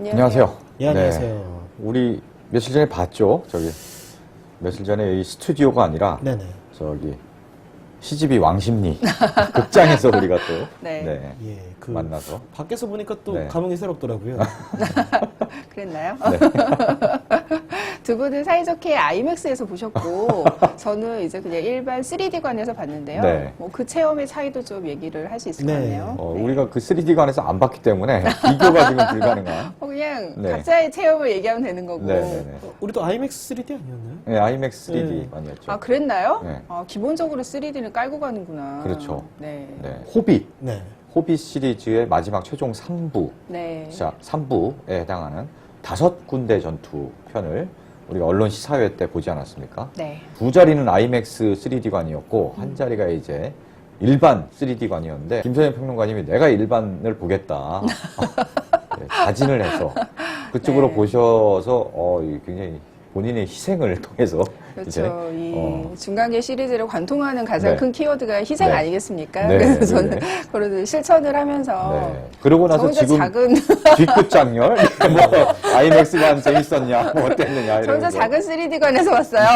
안녕하세요. 예, 안녕하세요. 네. 우리 며칠 전에 봤죠? 며칠 전에 이 스튜디오가 아니라 네네. CGV 왕십리 극장에서 우리가 또 네. 예, 만나서 밖에서 보니까 또 네. 감흥이 새롭더라고요. 그랬나요? 네. 두 분은 사이좋게 아이맥스에서 보셨고 저는 이제 그냥 일반 3D관에서 봤는데요. 네. 뭐 그 체험의 차이도 좀 얘기를 할 수 있을 네. 것 같네요. 네. 우리가 그 3D관에서 안 봤기 때문에 비교가 지금 불가능한. 그냥 네. 각자의 체험을 얘기하면 되는 거고. 네네네. 우리도 IMAX 3D 아니었나요? 네, 아이맥스 3D 네. 아니었죠? 아, 그랬나요? 네. 기본적으로 3D는 깔고 가는구나. 그렇죠. 네. 네. 호빗 네. 시리즈의 마지막 최종 3부. 네. 자, 3부에 해당하는 5군데 전투 편을 우리가 언론 시사회 때 보지 않았습니까? 네. 두 자리는 아이맥스 3D관이었고 한 자리가 이제 일반 3D관이었는데 김선영 평론가님이 내가 일반을 보겠다 네, 자진을 해서 그쪽으로 네. 보셔서 굉장히 본인의 희생을 통해서 이제 그렇죠. 이 중간계 시리즈를 관통하는 가장 네. 큰 키워드가 희생 네. 아니겠습니까? 네, 그래서 저는 네. 그런 실천을 하면서 네. 그러고 저 나서 혼자 지금 작은 뒷끝 장렬 뭐 아이맥스관 재밌었냐 뭐 어땠느냐 저 혼자 이러면서. 작은 3D관에서 봤어요.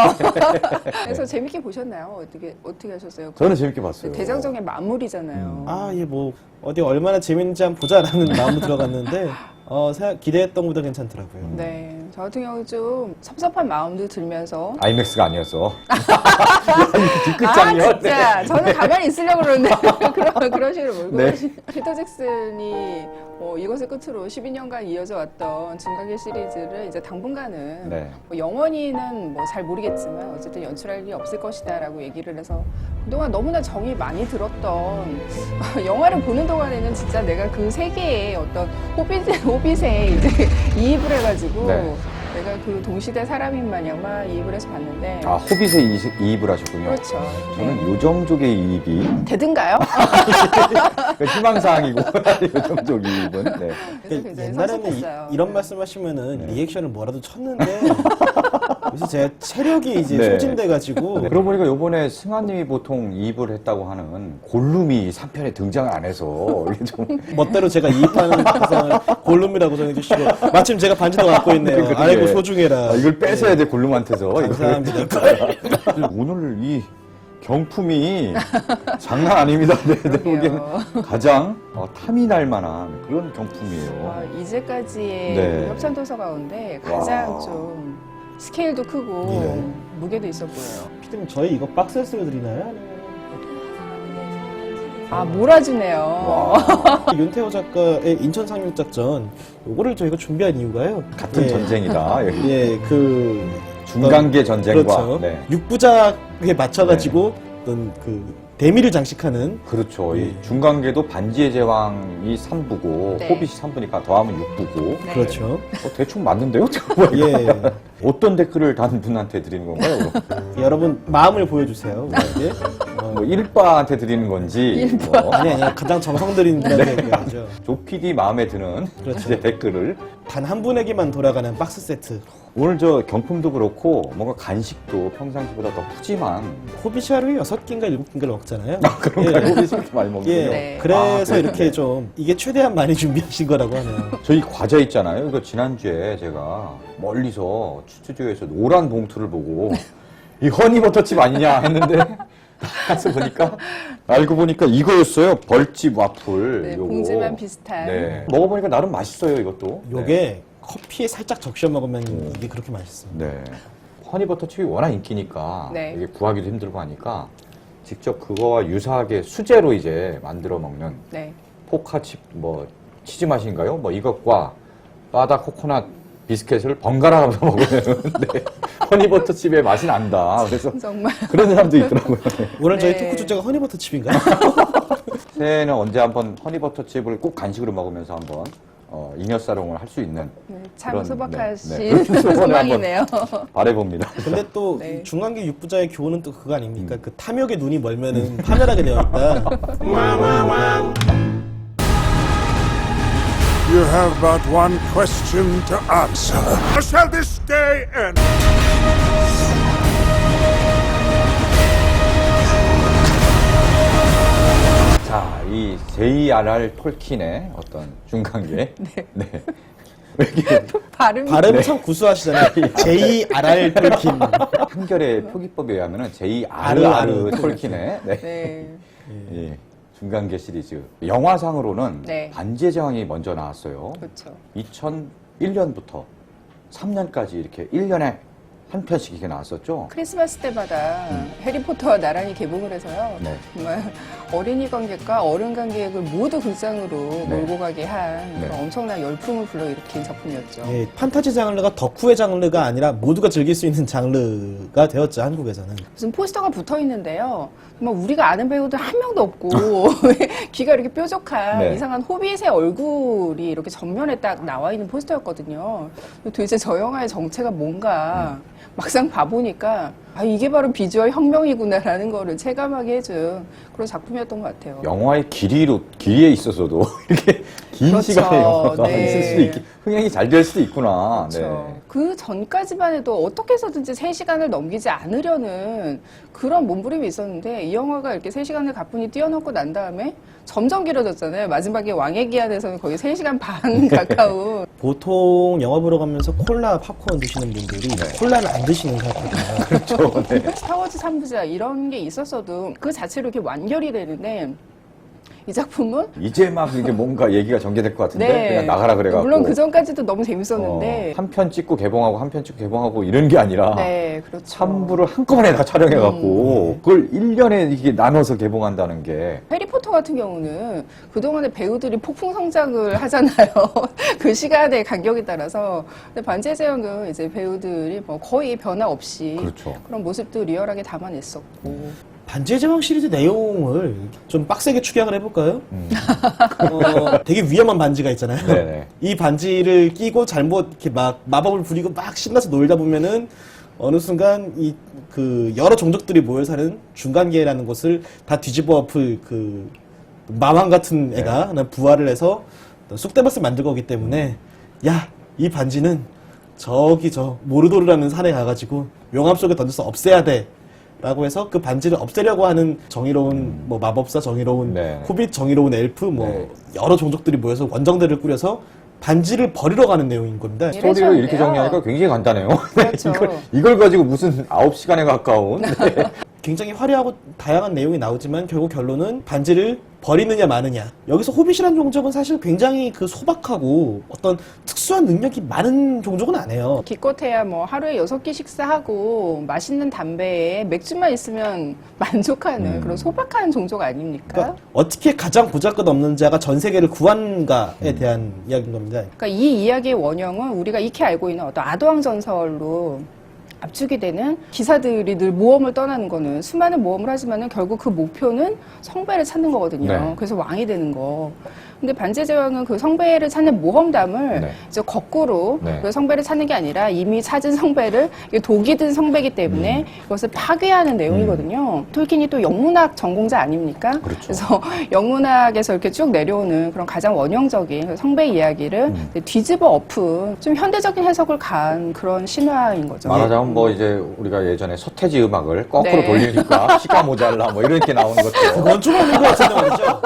그래서 재밌게 보셨나요? 어떻게 하셨어요? 저는 재밌게 봤어요. 대장정의 마무리잖아요. 아, 예, 뭐, 어디 얼마나 재밌는지 한번 보자라는 마음으로 들어갔는데, 기대했던 것보다 괜찮더라고요. 네. 저 같은 경우 좀 섭섭한 마음도 들면서 아이맥스가 아니었어. 뒷끝 장렬. 진짜 저는 가만히 있으려고 그러는데 그런 식으로 몰고 네. 피터 잭슨이 이것을 끝으로 12년간 이어져 왔던 중간계 시리즈를 이제 당분간은 네. 영원히는 뭐 잘 모르겠지만 어쨌든 연출할 일이 없을 것이다라고 얘기를 해서 그동안 너무나 정이 많이 들었던 영화를 보는 동안에는 진짜 내가 그 세계의 어떤 호빗에 이제 이입을 해가지고 네. 내가 그 동시대 사람인 마냥 막 이입을 해서 봤는데 아, 호빗에 이입을 하셨군요. 그렇죠. 저는 요정족의 이입이 되든가요? 희망사항이고 요정족 이입은. 네. 그래서 굉장히 옛날에는 섭섭했어요. 이런 말씀 하시면은 네. 리액션을 뭐라도 쳤는데, 요새 제가 체력이 이제 네. 소진돼가지고, 네. 그러고 보니까 요번에 승아님이 보통 이입을 했다고 하는 골룸이 3편에 등장을 안 해서 이게 좀 멋대로 제가 이입하는 가상을 골룸이라고 정해주시고, 마침 제가 반지도 갖고 있네요. 그러게. 아이고, 소중해라. 이걸 뺏어야 돼 골룸한테서. 감사합니다. 오늘 이 경품이 장난 아닙니다. 내 보기에는 가장 탐이 날 만한 그런 경품이에요. 이제까지의 네. 그 협찬도서 가운데 가장 와. 좀 스케일도 크고 네. 무게도 있어 보여요. 피디님, 저희 이거 박스에 드리나요? 몰아주네요. 와, 윤태호 작가의 인천 상륙작전, 요거를 저희가 준비한 이유가요. 같은 예. 전쟁이다. 여기. 예, 중간계 전쟁과 그렇죠. 네. 육부작에 맞춰가지고 어떤 대미를 장식하는 그렇죠. 예. 이 중간계도 반지의 제왕이 3부고 네. 호빗이 3부니까 더하면 6부고 네. 그렇죠. 대충 맞는데요? 예. 어떤 댓글을 단 분한테 드리는 건가요? 여러분 마음을 보여주세요. 우리에게. 뭐 1바한테 드리는 건지 뭐 아니 가장 정성 들인 분한테 얘기하죠. 조피디 마음에 드는 그렇죠. 이제 댓글을 단 한 분에게만 돌아가는 박스 세트. 오늘 저 경품도 그렇고 뭔가 간식도 평상시보다 더 푸짐한 호빗이 하루에 6끼인가 7끼인가를 먹잖아요. 그런가요? 예. 호빗이 이렇게 많이 먹는군요. 예. 네. 그래서 아, 이렇게 네. 좀 이게 최대한 많이 준비하신 거라고 하네요. 저희 과자 있잖아요. 이거 지난주에 제가 멀리서 스튜디오에서 노란 봉투를 보고 이 허니버터칩 아니냐 했는데 가서 보니까 알고 보니까 이거였어요. 벌집 와플. 네, 요거. 봉지만 비슷한. 네. 먹어보니까 나름 맛있어요. 이것도. 요게 커피에 살짝 적셔 먹으면 이게 그렇게 맛있습니다. 네. 허니버터칩이 워낙 인기니까 네. 이게 구하기도 힘들고 하니까 직접 그거와 유사하게 수제로 이제 만들어 먹는 네. 포카칩 뭐 치즈 맛인가요? 뭐 이것과 바다 코코넛 비스켓을 번갈아 가면서 먹으면 네. 허니버터칩의 맛이 난다. 그래서 정말. 그런 사람도 있더라고요. 오늘 저희 네. 토크 주제가 허니버터 칩인가요? 새해에는 언제 한번 허니버터칩을 꼭 간식으로 먹으면서 한번 잉여사롱을 할 수 있는 네, 참 그런, 소박하신 네, 네. 그런 소원을 소망이네요. 바라봅니다. 근데 또 네. 중간계 육부자의 교훈은 또 그거 아닙니까? 그 탐욕의 눈이 멀면은 파멸하게 되어 있다. You have but one question to answer. How shall this day end? J.R.R. 톨킨의 어떤 중간계. 네. 왜 이렇게 발음 참 구수하시잖아요. J.R.R. 톨킨. 한결의 표기법에 의하면은 J.R.R. 톨킨의 네. 네. 예, 중간계 시리즈. 영화상으로는 네. 반지의 제왕이 먼저 나왔어요. 그렇죠. 2001년부터 3년까지 이렇게 1년에 한 편씩 이렇게 나왔었죠. 크리스마스 때마다 해리포터와 나란히 개봉을 해서요. 네. 정말 어린이 관객과 어른 관객을 모두 극장으로 네. 몰고 가게 한 네. 그런 엄청난 열풍을 불러일으킨 작품이었죠. 예, 판타지 장르가 덕후의 장르가 아니라 모두가 즐길 수 있는 장르가 되었죠, 한국에서는. 무슨 포스터가 붙어 있는데요. 정말 우리가 아는 배우들 한 명도 없고 귀가 이렇게 뾰족한 네. 이상한 호빗의 얼굴이 이렇게 전면에 딱 나와 있는 포스터였거든요. 도대체 저 영화의 정체가 뭔가 막상 봐보니까 아 이게 바로 비주얼 혁명이구나라는 거를 체감하게 해준 그런 작품이었던 것 같아요. 영화의 길이에 있어서도 이렇게 긴 그렇죠. 시간의 영화가 네. 있을 수도 있기, 흥행이 잘 될 수도 있구나. 그렇죠. 네. 그 전까지만 해도 어떻게 해서든지 3시간을 넘기지 않으려는 그런 몸부림이 있었는데 이 영화가 이렇게 3시간을 가뿐히 뛰어넘고 난 다음에 점점 길어졌잖아요. 마지막에 왕의 기한에서는 거의 3시간 반 가까운. 보통 영화 보러 가면서 콜라, 팝콘 드시는 분들이 콜라를 안 드시는 사람이거든요. 그렇죠. 네. 스타워즈 3부작 이런 게 있었어도 그 자체로 이렇게 완결이 되는데 이 작품은 이제 막 이게 뭔가 얘기가 전개될 것 같은데 그냥 나가라 그래갖고. 물론 그 전까지도 너무 재밌었는데 한 편 찍고 개봉하고 한 편 찍고 개봉하고 이런 게 아니라 네, 그렇죠. 3부를 한꺼번에 다 촬영해갖고 그걸 1년에 이게 나눠서 개봉한다는 게 해리포터 같은 경우는 그동안에 배우들이 폭풍 성장을 하잖아요. 그 시간의 간격에 따라서. 근데 반지의 제왕은 이제 배우들이 뭐 거의 변화 없이 그렇죠. 그런 모습도 리얼하게 담아냈었고. 반지의 제왕 시리즈 내용을 좀 빡세게 축약을 해볼까요? 음. 되게 위험한 반지가 있잖아요. 네네. 이 반지를 끼고 잘못 이렇게 막 마법을 부리고 막 신나서 놀다 보면은 어느 순간 이 그 여러 종족들이 모여 사는 중간계라는 곳을 다 뒤집어 엎을 그 마왕 같은 애가 하나 부활을 해서 쑥대밭을 만들 거기 때문에 야, 이 반지는 저기 저 모르도르라는 산에 가가지고 용암 속에 던져서 없애야 돼. 라고 해서 그 반지를 없애려고 하는 정의로운 뭐 마법사, 정의로운 네. 호빗, 정의로운 엘프 뭐 네. 여러 종족들이 모여서 원정대를 꾸려서 반지를 버리러 가는 내용인 겁니다. 스토리를 이렇게 이래서인데요. 정리하니까 굉장히 간단해요. 그렇죠. 이걸 가지고 무슨 9시간에 가까운 네. 굉장히 화려하고 다양한 내용이 나오지만 결국 결론은 반지를 버리느냐 마느냐. 여기서 호빗이라는 종족은 사실 굉장히 그 소박하고 어떤 특수한 능력이 많은 종족은 아니에요. 기껏해야 뭐 하루에 6끼 식사하고 맛있는 담배에 맥주만 있으면 만족하는 그런 소박한 종족 아닙니까? 그러니까 어떻게 가장 보잘것없는 자가 전 세계를 구한가에 대한 이야기인 겁니다. 그러니까 이 이야기의 원형은 우리가 익히 알고 있는 어떤 아도왕 전설로 압축이 되는 기사들이 늘 모험을 떠나는 거는 수많은 모험을 하지만은 결국 그 목표는 성배를 찾는 거거든요. 네. 그래서 왕이 되는 거. 근데 반지의 제왕은 그 성배를 찾는 모험담을 네. 이제 거꾸로 네. 그 성배를 찾는 게 아니라 이미 찾은 성배를 이게 독이 든 성배이기 때문에 이것을 파괴하는 내용이거든요. 톨킨이 또 영문학 전공자 아닙니까? 그렇죠. 그래서 영문학에서 이렇게 쭉 내려오는 그런 가장 원형적인 성배 이야기를 이제 뒤집어 엎은 좀 현대적인 해석을 가한 그런 신화인 거죠. 말하자면 뭐 이제 우리가 예전에 서태지 음악을 거꾸로 네. 돌리니까 시가 모자라 뭐 이렇게 나오는 것처럼 그건 좀 아닌 것 같은데 말이죠.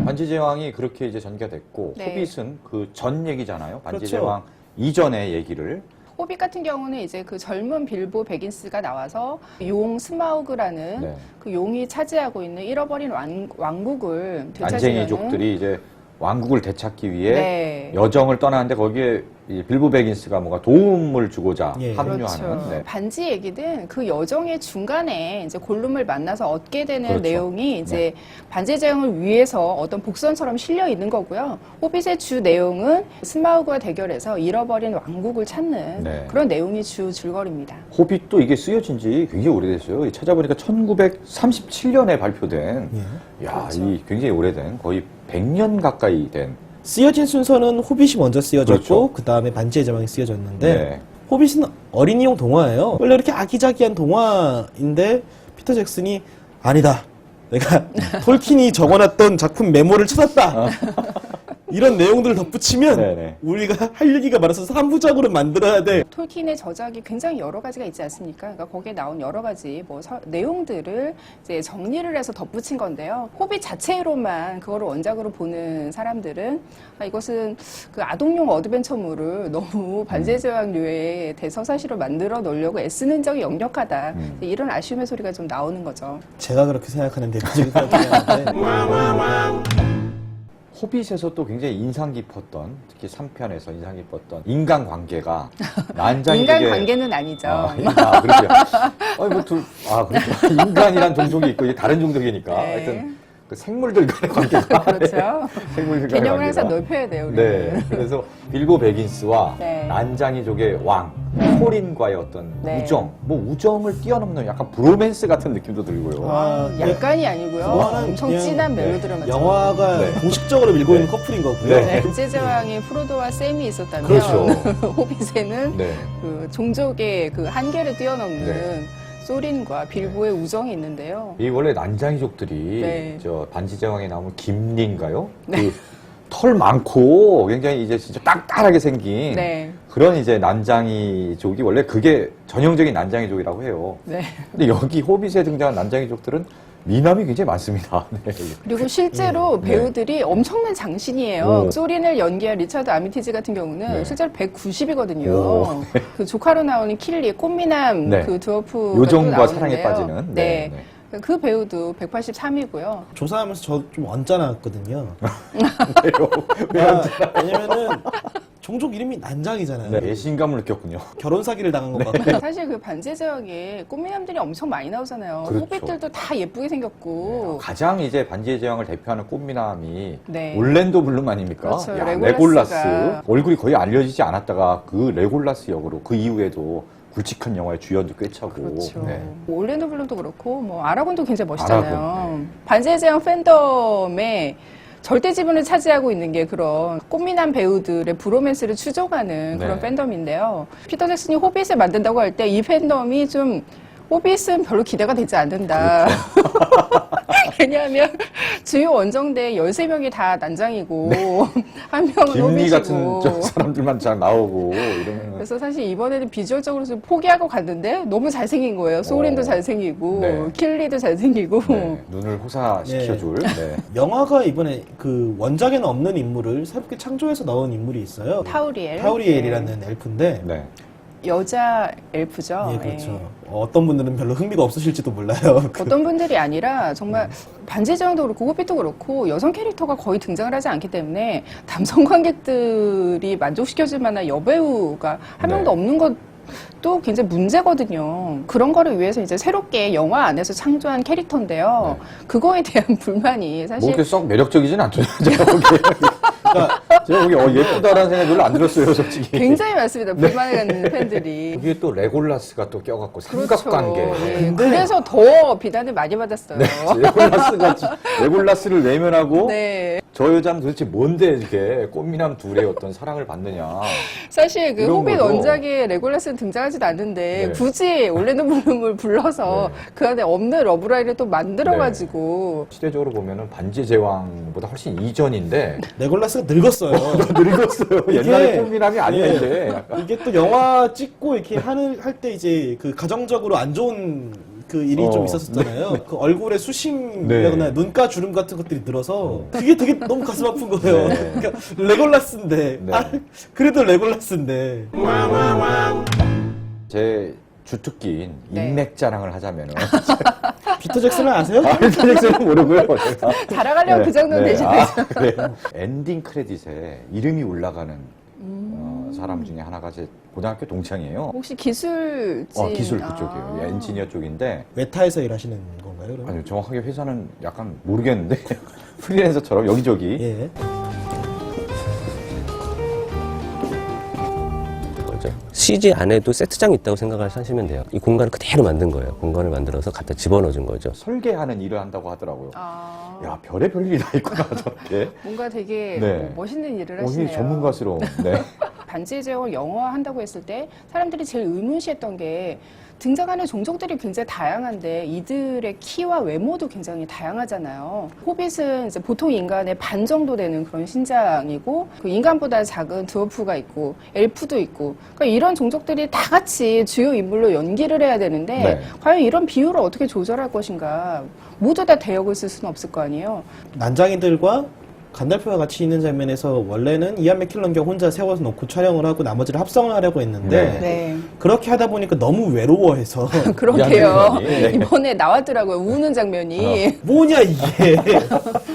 반지의 제왕이 그렇게 이제 전개가 됐고 네. 호빗은 그 전 얘기잖아요. 반지의 그렇죠. 제왕 이전의 얘기를 호빗 같은 경우는 이제 그 젊은 빌보 베긴스가 나와서 용 스마우그라는 네. 그 용이 차지하고 있는 잃어버린 왕국을 난쟁이족들이 되찾으려는 이제 왕국을 되찾기 위해 네. 여정을 떠나는데 거기에 이 빌보 베긴스가 뭔가 도움을 주고자 예. 합류하는 그렇죠. 네. 반지 얘기든 그 여정의 중간에 이제 골룸을 만나서 얻게 되는 그렇죠. 내용이 이제 반지의 제왕을 위해서 어떤 복선처럼 실려 있는 거고요. 호빗의 주 내용은 스마우그와 대결해서 잃어버린 왕국을 찾는 네. 그런 내용이 주 줄거리입니다. 호빗도 이게 쓰여진 지 굉장히 오래됐어요. 찾아보니까 1937년에 발표된 야, 그렇죠. 이 굉장히 오래된 거의 100년 가까이 된 쓰여진 순서는 호빗이 먼저 쓰여졌고 그렇죠. 그 다음에 반지의 제왕이 쓰여졌는데 네. 호빗은 어린이용 동화예요. 원래 이렇게 아기자기한 동화인데 피터 잭슨이 아니다. 내가 톨킨이 적어놨던 작품 메모를 찾았다. 이런 내용들을 덧붙이면 네네. 우리가 할 얘기가 많아서 3부작으로 만들어야 돼. 톨킨의 저작이 굉장히 여러 가지가 있지 않습니까? 그러니까 거기에 나온 여러 가지 내용들을 이제 정리를 해서 덧붙인 건데요. 호빗 자체로만 그거를 원작으로 보는 사람들은 이것은 그 아동용 어드벤처물을 너무 반지의 제왕류의 대서사시로 만들어 놓으려고 애쓰는 적이 역력하다. 이런 아쉬움의 소리가 좀 나오는 거죠. 제가 그렇게 생각하는데 그렇게 생각하는데 호빗에서 또 굉장히 인상 깊었던, 특히 3편에서 인상 깊었던 인간관계가 난장이 인간관계는 아니죠. 그렇죠. 아니, 그렇죠. 인간이란 종족이 있고, 이게 다른 종족이니까. 네. 하여튼, 그 생물들 간의 관계가. 그렇죠. 생물들 간의 개념을 항상 관계가. 넓혀야 돼요, 우리는. 네. 그래서 빌보 베긴스와 네. 난장이족의 왕, 코린과의 어떤 네. 우정, 우정을 뛰어넘는 약간 브로맨스 같은 느낌도 들고요. 약간이 아니고요. 그거는 엄청 그냥 진한 멜로드를 맞죠. 영화가 네. 공식적으로 밀고 네. 있는 커플인 거고요. 네. 반지의 제왕에 프로도와 샘이 있었다면 그렇죠. 호빗에는 네. 그 종족의 그 한계를 뛰어넘는 네. 소린과 빌보의 우정이 있는데요. 이 원래 난장이족들이 네. 저 반지제왕에 나오는 김리인가요? 그 털 많고 굉장히 이제 진짜 딱딱하게 생긴 네. 그런 이제 난장이족이 원래 그게 전형적인 난장이족이라고 해요. 네. 근데 여기 호빗에 등장한 난장이족들은 미남이 굉장히 많습니다. 네. 그리고 실제로 네. 배우들이 엄청난 장신이에요. 오. 소린을 연기한 리차드 아미티즈 같은 경우는 네. 실제로 190이거든요. 오. 그 조카로 나오는 킬리, 꽃미남 네. 그 드워프가 요정과 또 사랑에 나오는데요. 빠지는. 네. 그 배우도 183이고요. 조사하면서 저 좀 언짢았거든요. 왜요? 왜냐면은 종족 이름이 난장이잖아요. 네, 배신감을 느꼈군요. 결혼 사기를 당한 것 같고. 사실 그 반지의 제왕에 꽃미남들이 엄청 많이 나오잖아요. 그렇죠. 호빗들도 다 예쁘게 생겼고. 가장 이제 반지의 제왕을 대표하는 꽃미남이 네. 올랜도 블룸 아닙니까? 그렇죠. 야, 레골라스가. 레골라스. 얼굴이 거의 알려지지 않았다가 그 레골라스 역으로 그 이후에도 굵직한 영화의 주연도 꿰차고. 그렇죠. 네. 뭐 올랜도 블룸도 그렇고 뭐 아라곤도 굉장히 멋있잖아요. 아라곤, 네. 반지의 제왕 팬덤에 절대 지분을 차지하고 있는 게 그런 꽃미남 배우들의 브로맨스를 추종하는 그런 네. 팬덤인데요. 피터 잭슨이 호빗을 만든다고 할 때 이 팬덤이 좀 호빗은 별로 기대가 되지 않는다. 그렇죠. 왜냐하면 주요 원정대 13명이 다 난장이고 한 명은 김리 같은 호빗이고. 저 사람들만 잘 나오고 이러면 그래서 사실 이번에는 비주얼적으로 좀 포기하고 갔는데 너무 잘생긴 거예요. 소린도 잘생기고 네. 킬리도 잘생기고. 네, 눈을 호사시켜줄. 네. 영화가 이번에 그 원작에는 없는 인물을 새롭게 창조해서 넣은 인물이 있어요. 타우리엘. 타우리엘이라는 엘프인데 네. 여자 엘프죠. 예, 그렇죠. 예. 어떤 분들은 별로 흥미가 없으실지도 몰라요. 어떤 분들이 아니라 정말 반지의 제왕도 그렇고 호빗도 그렇고 여성 캐릭터가 거의 등장을 하지 않기 때문에 남성 관객들이 만족시켜줄 만한 여배우가 한 네. 명도 없는 것도 굉장히 문제거든요. 그런 거를 위해서 이제 새롭게 영화 안에서 창조한 캐릭터인데요. 그거에 대한 불만이 뭐 사실 이렇게 썩 매력적이진 않죠. 제가 보기에. 제가 보기에 예쁘다라는 생각이 별로 안 들었어요, 솔직히. 굉장히 많습니다. 불만을 갖는 팬들이. 여기에 또 레골라스가 또 껴갖고 삼각관계. 그렇죠. 예. 그래서 더 비난을 많이 받았어요. 레골라스를 외면하고 네. 저 여자는 도대체 뭔데 이렇게 꽃미남 둘의 어떤 사랑을 받느냐. 사실 그 이런 호빗 거죠. 원작에 레골라스는 등장하지도 않는데 네. 굳이 올랜도 블룸을 불러서 네. 그 안에 없는 러브라인을 또 만들어가지고 시대적으로 보면은 반지의 제왕보다 훨씬 이전인데 레골라스가 늙었어요. 늙었어요. 옛날에 꽃미남이 아니야 예. 이제. 이게 또 영화 찍고 이렇게 할 때 이제 그 가정적으로 안 좋은 그 일이 좀 있었었잖아요. 그 얼굴에 수심이라거나 네. 눈가 주름 같은 것들이 늘어서 그게 되게 너무 가슴 아픈 거예요. 네. 그러니까 레골라스인데 네. 그래도 레골라스인데 제 주특기인 네. 인맥 자랑을 하자면은 피터 잭슨을 아세요? 피터 잭슨은 모르고요. 제가. 달아가려면 그 정도는 되시네요. 그래요? 엔딩 크레딧에 이름이 올라가는 사람 중에 하나가 제 고등학교 동창이에요. 혹시 기술진 기술 그쪽이에요. 엔지니어 쪽인데 웨타에서 일하시는 건가요? 그럼? 아니 정확하게 회사는 약간 모르겠는데 프리랜서처럼 여기저기 예. CG 안에도 세트장이 있다고 생각을 하시면 돼요. 이 공간을 그대로 만든 거예요. 공간을 만들어서 갖다 집어넣어준 거죠. 설계하는 일을 한다고 하더라고요. 아, 야 별의별 일이 다 있구나 저렇게. 뭔가 되게 네. 멋있는 일을 이 하시네요. 전문가스러운. 네. 반지의 제왕을 영화화한다고 했을 때 사람들이 제일 의문시했던 게 등장하는 종족들이 굉장히 다양한데 이들의 키와 외모도 굉장히 다양하잖아요. 호빗은 이제 보통 인간의 반 정도 되는 그런 신장이고 그 인간보다 작은 드워프가 있고 엘프도 있고 그러니까 이런 종족들이 다 같이 주요 인물로 연기를 해야 되는데 네. 과연 이런 비율을 어떻게 조절할 것인가. 모두 다 대역을 쓸 수는 없을 거 아니에요. 난장이들과 간달프가 같이 있는 장면에서 원래는 이안 맥킬런 경 혼자 세워서 놓고 촬영을 하고 나머지를 합성하려고 했는데 네. 그렇게 하다 보니까 너무 외로워해서 그러게요. 네. 이번에 나왔더라고요. 우는 장면이. 뭐냐 이게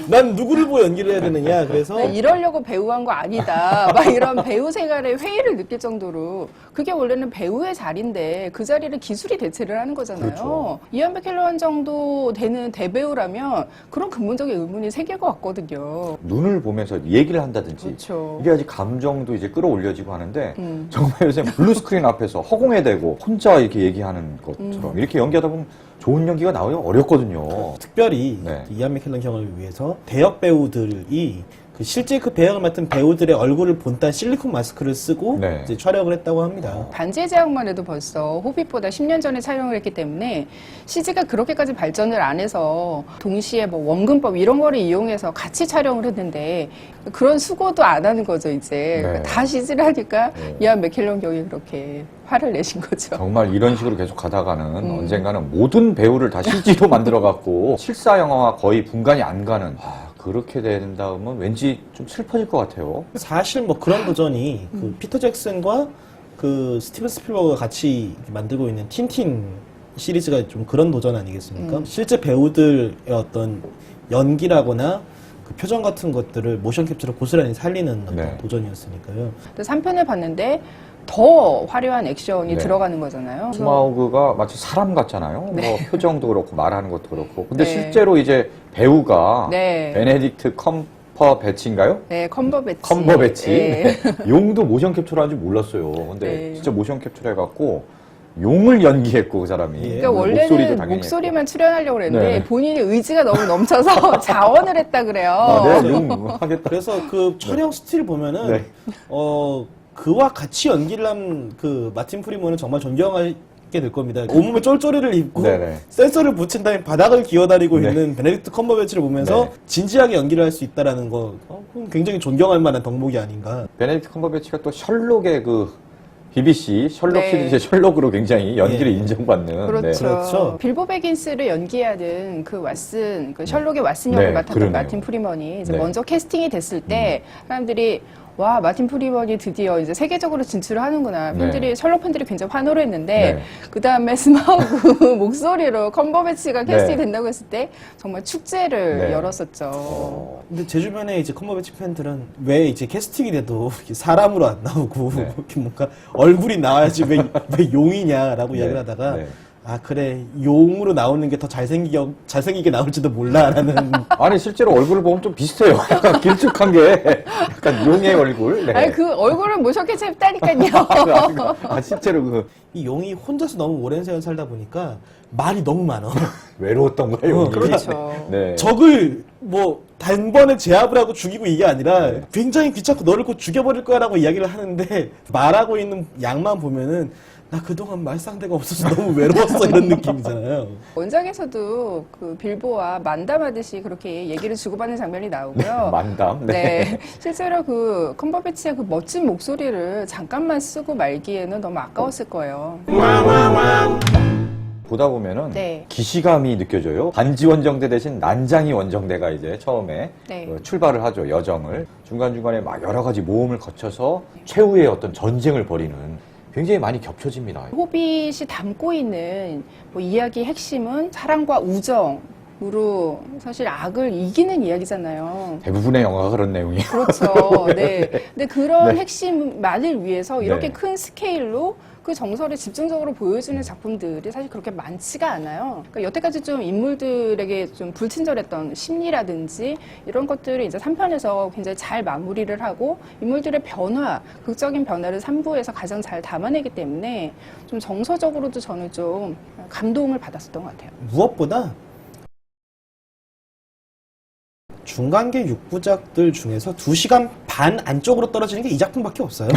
난 누구를 보고 연기를 해야 되느냐 그래서 네, 이러려고 배우한 거 아니다. 막 이런 배우 생활의 회의를 느낄 정도로 그게 원래는 배우의 자리인데 그 자리를 기술이 대체를 하는 거잖아요. 그렇죠. 이안 맥켈런 정도 되는 대배우라면 그런 근본적인 의문이 생길 것 같거든요. 눈을 보면서 얘기를 한다든지 그렇죠. 이게 아직 감정도 이제 끌어올려지고 하는데 정말 요새 블루스크린 앞에서 허공에 대고 혼자 이렇게 얘기하는 것처럼 이렇게 연기하다 보면 좋은 연기가 나오기 어렵거든요. 특별히 네. 이안 맥킬런 경을 위해서 대역 배우들이 그 실제 그 배역을 맡은 배우들의 얼굴을 본딴 실리콘 마스크를 쓰고 네. 이제 촬영을 했다고 합니다. 반지의 제왕만 해도 벌써 호빗보다 10년 전에 촬영을 했기 때문에 CG가 그렇게까지 발전을 안 해서 동시에 뭐 원근법 이런 거를 이용해서 같이 촬영을 했는데 그런 수고도 안 하는 거죠 이제. 네. 다 CG를 하니까 네. 이안 맥켈런 경이 그렇게 화를 내신 거죠. 정말 이런 식으로 계속 가다가는 언젠가는 모든 배우를 다 CG로 만들어갖고 실사 영화와 거의 분간이 안 가는 그렇게 된다면 왠지 좀 슬퍼질 것 같아요. 사실 뭐 그런 도전이 그 피터 잭슨과 그 스티븐 스필버그가 같이 만들고 있는 틴틴 시리즈가 좀 그런 도전 아니겠습니까? 실제 배우들의 어떤 연기라거나 그 표정 같은 것들을 모션 캡처로 고스란히 살리는 어떤 네. 도전이었으니까요. 근데 3편을 봤는데 더 화려한 액션이 네. 들어가는 거잖아요. 스마우그가 마치 사람 같잖아요. 네. 뭐 표정도 그렇고 말하는 것도 그렇고. 근데 네. 실제로 이제 배우가 네. 베네딕트 컴퍼배치인가요? 네, 컴버배치. 컴버배치. 네. 네. 용도 모션 캡처를 하는지 몰랐어요. 근데 네. 진짜 모션 캡처를 해갖고 용을 연기했고 그 사람이. 예. 그러니까 원래는 목소리도 당연히 목소리만 출연하려고 그랬는데 네. 본인이 의지가 너무 넘쳐서 자원을 했다 그래요. 했고. 용 하겠다. 그래서 그 촬영 스틸 보면은 네. 그와 같이 연기를 한 그 마틴 프리먼은 정말 존경하게 될 겁니다. 온몸에 쫄쫄이를 입고 네네. 센서를 붙인 다음에 바닥을 기어다니고 네. 있는 베네딕트 컴버배치를 보면서 네. 진지하게 연기를 할 수 있다라는 거 그건 굉장히 존경할 만한 덕목이 아닌가. 베네딕트 컴버배치가 또 셜록의 그 BBC 셜록 네. 시리즈의 셜록으로 굉장히 연기를 예. 인정받는. 그렇죠. 그렇죠. 빌보 베긴스를 연기하는 그 왓슨, 그 셜록의 왓슨 역을 네, 맡았던 그러네요. 마틴 프리먼이 이제 네. 먼저 캐스팅이 됐을 때 사람들이 와 마틴 프리먼이 드디어 이제 세계적으로 진출을 하는구나. 네. 팬들이 셜록 팬들이 굉장히 환호를 했는데 네. 그 다음에 스마우그 목소리로 컴버배치가 캐스팅이 네. 된다고 했을 때 정말 축제를 네. 열었었죠. 근데 제 주변에 이제 컴버배치 팬들은 왜 이제 캐스팅이 돼도 이렇게 사람으로 안 나오고 네. 이렇게 뭔가 얼굴이 나와야지 왜 용이냐라고 네. 이야기를 하다가 네. 아 그래 용으로 나오는 게 더 잘생기게 나올지도 몰라라는 아니 실제로 얼굴을 보면 좀 비슷해요. 약간 길쭉한 게 약간 용의 얼굴. 네. 아니 그 얼굴을 모셔게 잽다니까요. 실제로 그 이 용이 혼자서 너무 오랜 세월 살다 보니까 말이 너무 많아. 외로웠던 거예요. 용이. 그렇죠. 네. 적을 뭐 단번에 제압을 하고 죽이고 이게 아니라 네. 굉장히 귀찮고 너를 곧 죽여버릴 거야라고 이야기를 하는데 말하고 있는 양만 보면은 나 그동안 말 상대가 없어서 너무 외로웠어 이런 느낌이잖아요. 원작에서도 그 빌보와 만담하듯이 그렇게 얘기를 주고받는 장면이 나오고요. 만담. 네. 네. 실제로 그 컴버배치의 그 멋진 목소리를 잠깐만 쓰고 말기에는 너무 아까웠을 거예요. 보다 보면은 네. 기시감이 느껴져요. 반지 원정대 대신 난장이 원정대가 이제 처음에 네. 출발을 하죠. 여정을 중간중간에 막 여러 가지 모험을 거쳐서 최후의 어떤 전쟁을 벌이는 굉장히 많이 겹쳐집니다. 호빗이 담고 있는 뭐 이야기 핵심은 사랑과 우정으로 사실 악을 이기는 이야기잖아요. 대부분의 영화가 그런 내용이에요. 그렇죠. 네. 근데 그런 네. 핵심만을 위해서 이렇게 네. 큰 스케일로 그 정서를 집중적으로 보여주는 작품들이 사실 그렇게 많지가 않아요. 그러니까 여태까지 좀 인물들에게 좀 불친절했던 심리라든지 이런 것들을 이제 3편에서 굉장히 잘 마무리를 하고 인물들의 변화, 극적인 변화를 3부에서 가장 잘 담아내기 때문에 좀 정서적으로도 저는 좀 감동을 받았었던 것 같아요. 무엇보다 중간계 6부작들 중에서 2시간 반 안쪽으로 떨어지는 게 이 작품밖에 없어요.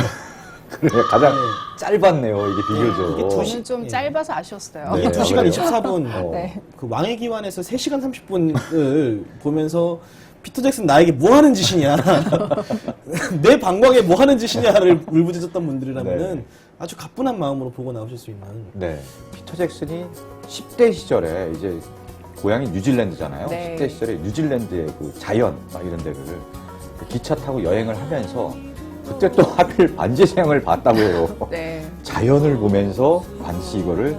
그래 가장 짧았네요 이게 비교적. 이게 저는 좀 짧아서 아쉬웠어요. 네. 2시간 그래요? 24분 네. 그 왕의 기환에서 3시간 30분을 보면서 피터 잭슨 나에게 뭐 하는 짓이냐 내 방광에 뭐 하는 짓이냐를 울부짖었던 분들이라면은 네. 아주 가뿐한 마음으로 보고 나오실 수 있는 네, 피터 잭슨이 10대 시절에 이제 고향이 뉴질랜드잖아요. 네. 10대 시절에 뉴질랜드의 그 자연 막 이런 데를 그 기차 타고 여행을 하면서 그때 또 하필 반지의장을 봤다고 해요. 네. 자연을 보면서 반드시 이거를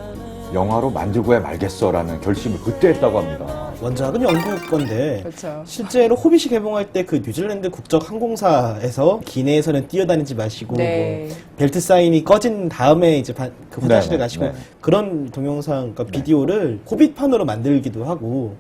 영화로 만들고야 말겠어라는 결심을 그때 했다고 합니다. 원작은 영국 건데 그렇죠. 실제로 호빗이 개봉할 때 그 뉴질랜드 국적 항공사에서 기내에서는 뛰어다니지 마시고 네. 뭐 벨트 사인이 꺼진 다음에 이제 그 화장실에 네네, 가시고 네. 그런 동영상, 그러니까 비디오를 호빗판으로 만들기도 하고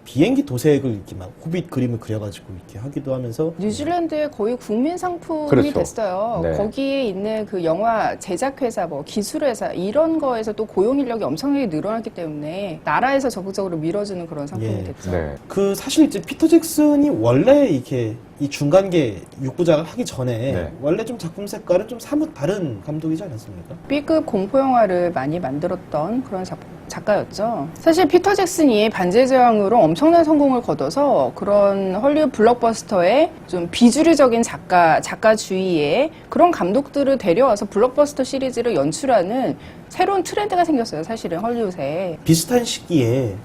비행기 도색을 이렇게 막 호빗 그림을 그려가지고 이렇게 하기도 하면서 뉴질랜드의 거의 국민 상품이 그렇죠. 됐어요. 네. 거기에 있는 그 영화 제작회사, 뭐 기술회사 이런 거에서 또 고용 인력이 엄청나게 늘어났기 때문에 나라에서 적극적으로 밀어주는 그런 상품이 예. 됐죠. 네, 그 사실 이제 피터 잭슨이 원래 이렇게 이 중간계 6부작을 하기 전에 네. 원래 좀 작품 색깔은 좀 사뭇 다른 감독이지 않았습니까? B급 공포 영화를 많이 만들었던 그런 작가였죠. 사실 피터 잭슨이 반지의 제왕으로 엄청난 성공을 거둬서 그런 헐리우드 블록버스터의 좀 비주류적인 작가 주위에 그런 감독들을 데려와서 블록버스터 시리즈를 연출하는 새로운 트렌드가 생겼어요. 사실은 헐리우드에. 비슷한 시기에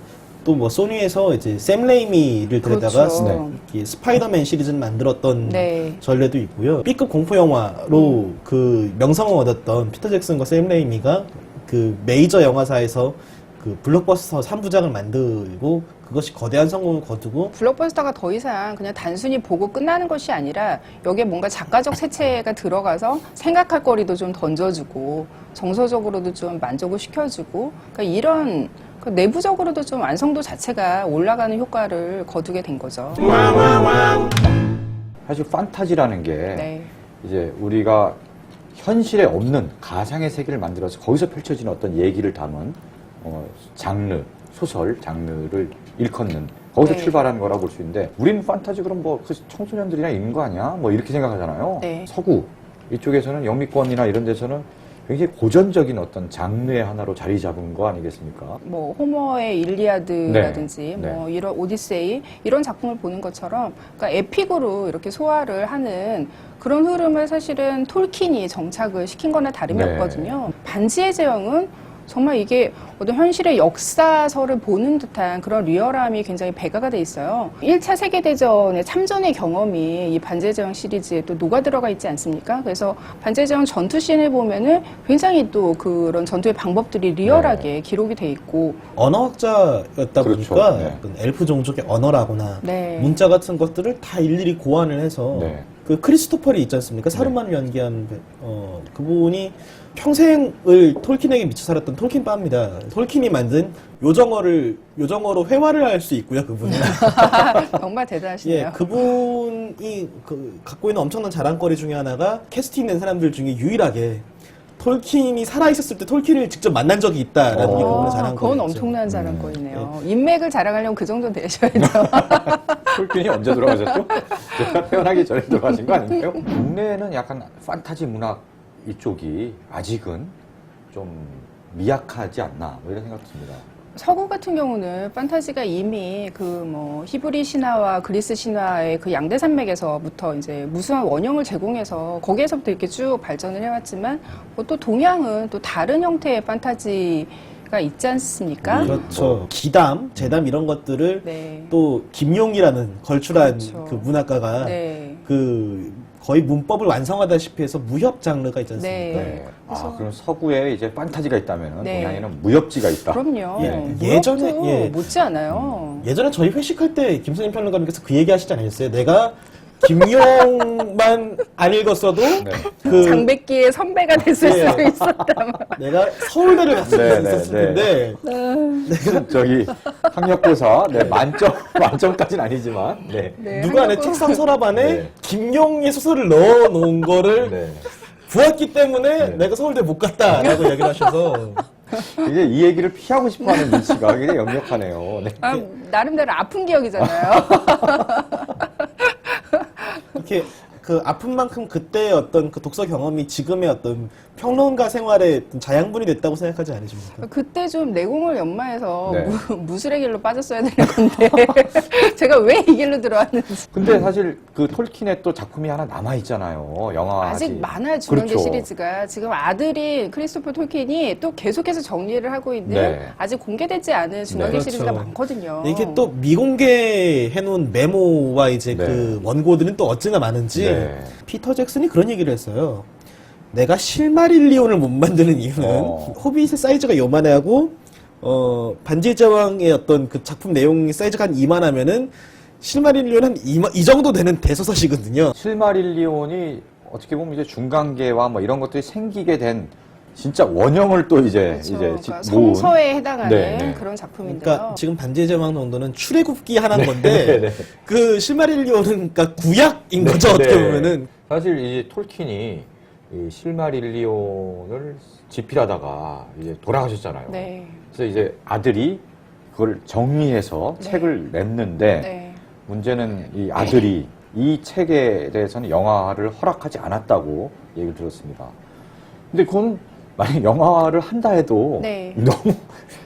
또 뭐 소니에서 이제 샘 레이미를 데려다가 그렇죠. 이 스파이더맨 시리즈를 만들었던 네. 전례도 있고요. B급 공포 영화로 그 명성을 얻었던 피터 잭슨과 샘 레이미가 그 메이저 영화사에서 그 블록버스터 3부작을 만들고 그것이 거대한 성공을 거두고 블록버스터가 더 이상 그냥 단순히 보고 끝나는 것이 아니라 여기에 뭔가 작가적 세체가 들어가서 생각할 거리도 좀 던져주고 정서적으로도 좀 만족을 시켜주고 그러니까 이런 그 내부적으로도 좀 완성도 자체가 올라가는 효과를 거두게 된 거죠. 사실 판타지라는 게 네. 이제 우리가 현실에 없는 가상의 세계를 만들어서 거기서 펼쳐지는 어떤 얘기를 담은 장르, 소설 장르를 일컫는 거기서 네. 출발하는 거라고 볼 수 있는데 우리는 판타지 그럼 뭐 그 청소년들이나 있는 거 아니야? 뭐 이렇게 생각하잖아요. 네. 서구 이쪽에서는 영미권이나 이런 데서는 굉장히 고전적인 어떤 장르의 하나로 자리 잡은 거 아니겠습니까? 뭐 호머의 일리아드라든지 네. 뭐 이런 오디세이 이런 작품을 보는 것처럼 그러니까 에픽으로 이렇게 소화를 하는 그런 흐름을 사실은 톨킨이 정착을 시킨 거나 다름이 네. 없거든요. 반지의 제왕은 정말 이게 어떤 현실의 역사서를 보는 듯한 그런 리얼함이 굉장히 배가가 돼 있어요. 1차 세계대전의 참전의 경험이 이 반지의 제왕 시리즈에 또 녹아 들어가 있지 않습니까? 그래서 반지의 제왕 전투 씬을 보면은 굉장히 또 그런 전투의 방법들이 리얼하게 기록이 돼 있고 언어학자였다 그렇죠. 보니까 네. 그 엘프 종족의 언어라거나 네. 문자 같은 것들을 다 일일이 고안을 해서 네. 그 크리스토퍼리 있지 않습니까? 사루만을 연기한 그분이 평생을 톨킨에게 미쳐 살았던 톨킨빠입니다. 톨킨이 만든 요정어로 회화를 할 수 있고요, 그분은. 정말 대단하시네요. 예, 그분이 갖고 있는 엄청난 자랑거리 중에 하나가 캐스팅된 사람들 중에 유일하게 톨킨이 살아있었을 때 톨킨을 직접 만난 적이 있다라는 게 그분의 자랑거리죠. 그건 엄청난 자랑거리네요. 인맥을 자랑하려면 그 정도 되셔야죠. 톨킨이 언제 돌아가셨죠? 제가 태어나기 전에 돌아가신 거 아닌가요? 국내에는 약간 판타지 문학 이쪽이 아직은 좀 미약하지 않나 뭐 이런 생각도 듭니다. 서구 같은 경우는 판타지가 이미 그 뭐 히브리 신화와 그리스 신화의 그 양대 산맥에서부터 이제 무수한 원형을 제공해서 거기에서부터 이렇게 쭉 발전을 해왔지만 또 동양은 또 다른 형태의 판타지가 있지 않습니까? 그렇죠. 기담, 재담 이런 것들을 네. 또 김용이라는 걸출한 그렇죠. 그 문학가가 네. 그 거의 문법을 완성하다시피 해서 무협 장르가 있지 않습니까? 네. 아, 그럼 서구에 이제 판타지가 있다면 네. 동양에는 무협지가 있다. 그럼요. 예. 예전에 예전에, 못지 않아요. 예전에 저희 회식할 때 김선임 평론가님께서 그 얘기 하시지 않으셨어요? 내가 김용만 안 읽었어도 네. 그 장백기의 선배가 됐을 예. 수도 있었다. 내가 서울대를 갔을 네, 수 있었을 네, 텐데 저기 학력고사 만점까지는 아니지만 네. 네, 누가 내 한국은- 책상 서랍 안에 네. 김용의 소설을 넣어 놓은 거를 네. 보았기 때문에 네. 내가 서울대 못 갔다라고 얘기를 하셔서 이제 이 얘기를 피하고 싶어하는 눈치가 굉장히 역력하네요. 네. 나름대로 아픈 기억이잖아요. 이렇게 그 아픈 만큼 그때의 어떤 그 독서 경험이 지금의 어떤 평론가 생활의 어떤 자양분이 됐다고 생각하지 않으십니까? 그때 좀 내공을 연마해서 네. 무술의 길로 빠졌어야 되는 건데 제가 왜 이 길로 들어왔는지. 근데 사실 그 톨킨의 또 작품이 하나 남아있잖아요. 영화. 아직 많아요, 중간계 그렇죠. 시리즈가. 지금 아들이 크리스토퍼 톨킨이 또 계속해서 정리를 하고 있는 네. 아직 공개되지 않은 중간계 네. 시리즈가 그렇죠. 많거든요. 이게 또 미공개 해놓은 메모와 이제 네. 그 원고들은 또 어찌나 많은지 네. 피터 잭슨이 그런 얘기를 했어요. 내가 실마릴리온을 못 만드는 이유는 호빗의 사이즈가 요만하고 반지의 제왕의 어떤 그 작품 내용 사이즈가 한 이만하면은 실마릴리온 한 이 정도 되는 대소섯이거든요. 실마릴리온이 어떻게 보면 이제 중간계와 뭐 이런 것들이 생기게 된 진짜 원형을 또 이제 그렇죠. 이제 그러니까 모은. 성서에 해당하는 네, 네. 그런 작품인데요. 그러니까 지금 반지의 제왕 정도는 출애굽기 하나인 건데 네. 그 실마릴리온은 그러니까 구약인 거죠 어떻게 네. 보면은. 사실 이 톨킨이 이 실마릴리온을 집필하다가 이제 돌아가셨잖아요. 네. 그래서 이제 아들이 그걸 정리해서 네. 책을 냈는데 네. 문제는 이 아들이 이 책에 대해서는 영화를 허락하지 않았다고 얘기를 들었습니다. 근데 그건 만약 영화를 한다 해도 네. 너무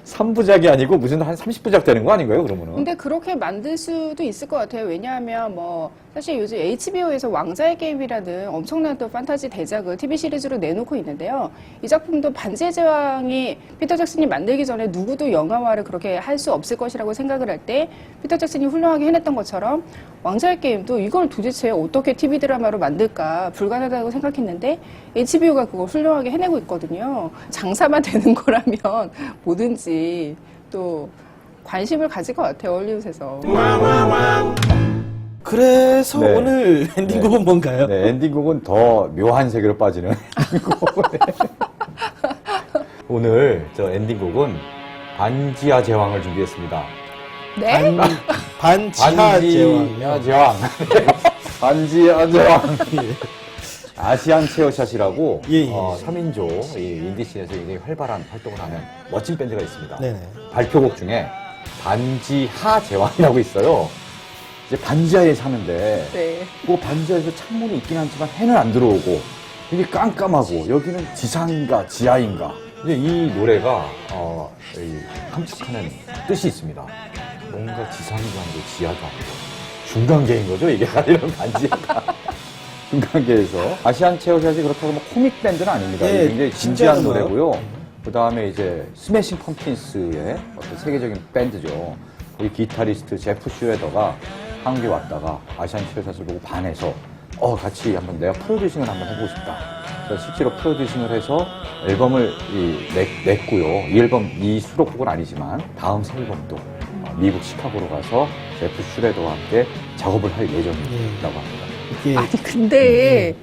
3부작이 아니고 무슨 한 30부작 되는 거 아닌가요, 그러면은? 근데 그렇게 만들 수도 있을 것 같아요. 왜냐하면 뭐 사실 요즘 HBO에서 왕자의 게임이라는 엄청난 또 판타지 대작을 TV 시리즈로 내놓고 있는데요. 이 작품도 반지의 제왕이 피터 잭슨이 만들기 전에 누구도 영화화를 그렇게 할 수 없을 것이라고 생각을 할 때 피터 잭슨이 훌륭하게 해냈던 것처럼 왕자의 게임도 이걸 도대체 어떻게 TV 드라마로 만들까 불가능하다고 생각했는데 HBO가 그걸 훌륭하게 해내고 있거든요. 장사만 되는 거라면 뭐든지 또 관심을 가질 것 같아요, 헐리우드에서. 그래서 네. 오늘 엔딩곡은 뭔가요? 네, 엔딩곡은 더 묘한 세계로 빠지는 엔딩곡. 오늘 저 엔딩곡은 반지하 제왕을 준비했습니다. 네? 반지하 제왕이요. 제왕. 반지하 제왕. 아시안 체어샷이라고 예, 예. 3인조 이 인디씬에서 굉장히 활발한 활동을 하는 멋진 밴드가 있습니다. 네네. 발표곡 중에 반지하 제왕이라고 있어요. 이제 반지하에 사는데 네. 그 반지하에서 창문이 있긴 하지만 해는 안 들어오고 이게 깜깜하고 여기는 지상인가 지하인가. 이제 이 노래가 이 함축하는 뜻이 있습니다. 뭔가 지상도 아니고 지하도 아니고 중간계인 거죠 이게 이런 반지하가. 중간계에서 아시안 체어샷이 그렇다고 뭐 코믹 밴드는 아닙니다. 예, 이게 굉장히 진지한 진지한 노래고요. 그 다음에 이제 스매싱 펌킨스의 어떤 세계적인 밴드죠. 이 기타리스트 제프 슈에더가 한국에 왔다가 아시안 체어샷을 보고 반해서 같이 한번 내가 프로듀싱을 한번 해보고 싶다. 그래서 실제로 프로듀싱을 해서 앨범을 냈고요. 이 앨범 이 수록곡은 아니지만 다음 새 앨범도 미국 시카고로 가서 제프 슈레더와 함께 작업을 할 예정이라고 합니다. 이게 아니 근데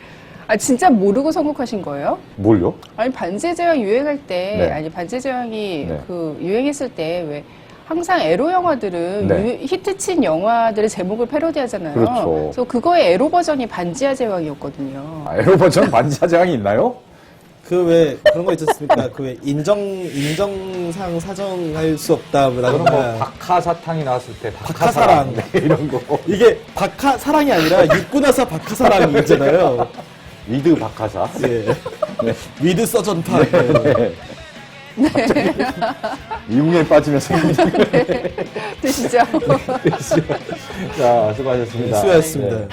진짜 모르고 선곡하신 거예요? 뭘요? 아니 반지의 제왕 유행할 때 네. 아니 반지의 제왕이 네. 그 유행했을 때 왜 항상 에로 영화들은 네. 히트친 영화들의 제목을 패러디하잖아요. 그렇죠. 그래서 그거의 에로 버전이 반지하 제왕이었거든요. 에로 버전 반지하 제왕이 있나요? 그 왜 그런 거 있지 않습니까? 그 왜 인정상 사정할 수 없다 그런 뭐 뭐라든가 박하사탕이 나왔을 때 박하사랑. 네, 이런 거 이게 박하사랑이 아니라 육군화사 박하사랑이잖아요. 위드 박하사. 예. 위드 서전파. 미국에 빠지면서 드시죠. 자 수고하셨습니다. 수고하셨습니다. 네.